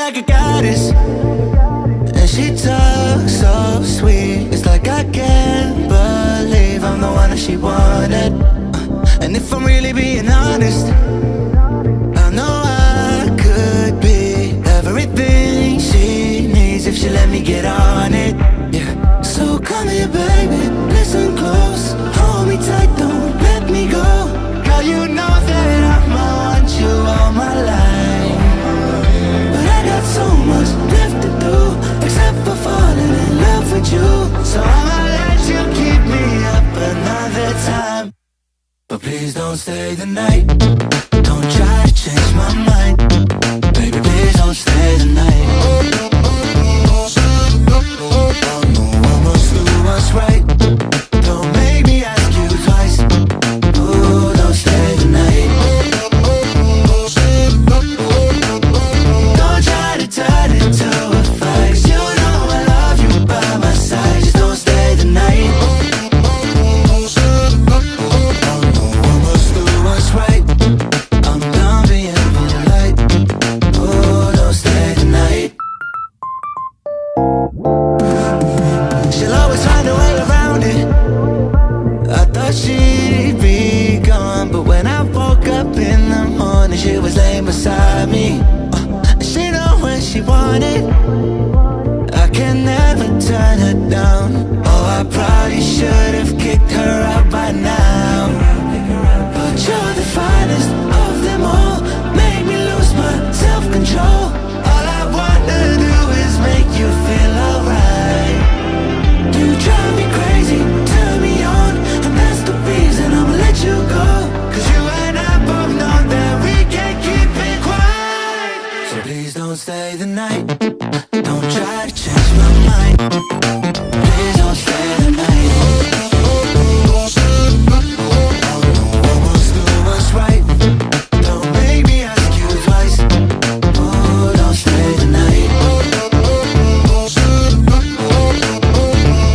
like a goddess, and she talks so sweet. It's like I can't believe I'm the one that she wanted. And if I'm really being honest, I know I could be everything she needs if she let me get on it. Yeah. So come here, baby, listen close, hold me tight, don't let me go. Girl, you know that I'ma want you all my life, but I got so much left to do, except for falling in love with you. So I'ma let you keep me up another time, but please don't stay the night. Don't try to change my mind, baby, please don't stay the night. I must do what's right, don't make me ask you twice. Ooh, don't stay the night. Don't try to turn it to a fight, 'cause you know I love you by my side. Just don't stay the night. I must do what's right, I'm done being polite. Ooh, don't stay the night. She'll always find a way around it. I thought she'd be gone, but when I woke up in the morning, she was laying beside me. She know when she wanted, I can never turn her down. Oh, I probably should've kicked her out by now, but you're the finest of them all, make me lose my self-control. All I wanna do is make you feel alright. You drive me crazy, turn me on, and that's the reason I'ma let you go. 'Cause you and I both know that we can't keep it quiet. So please don't stay the night, don't try to change my mind. Please don't stay the night. I must do what's right, don't make me ask you twice. Oh, don't stay the night.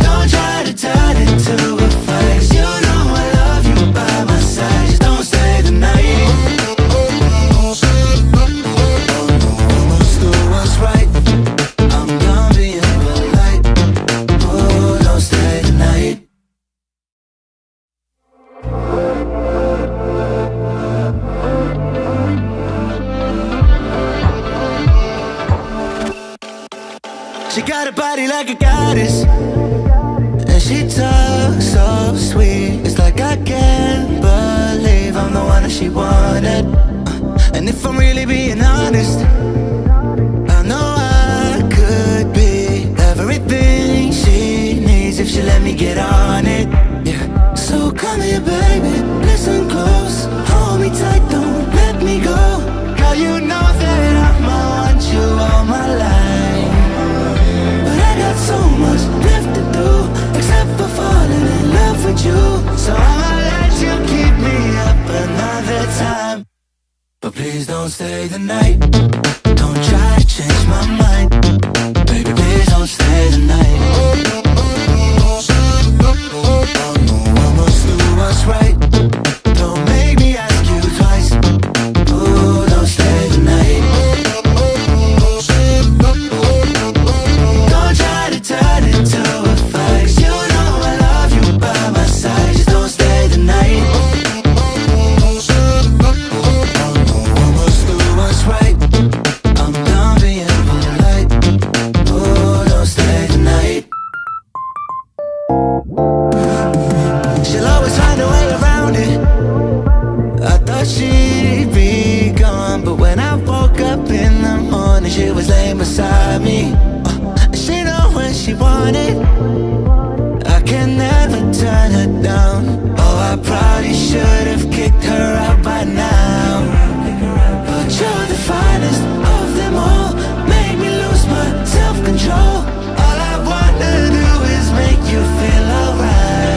Don't try to turn it to a fight, 'cause you know I love you by my side. Just don't stay the night. I must do what's right, I'm done being polite. Oh, don't stay the night. She got a body like a goddess, and she talks so sweet. It's like I can't believe I'm the one that she wanted. And if I'm really being honest, I know I could be everything she needs if she let me get on it. Yeah. So come here, baby, listen close, hold me tight, don't let me go. Girl, you know that I'ma want you all my life, but I got so much left to do, except for falling in love with you. So I'ma let you keep me up another time, but please don't stay the night. Don't try to change my mind, baby, please don't stay the night. I must do what's right, don't make me ask you twice. Ooh, don't stay the night. Don't try to turn it to a fight, 'cause you know I love you by my side. Just don't stay the night. I must do what's right, I'm done being polite. Oh, don't stay the night.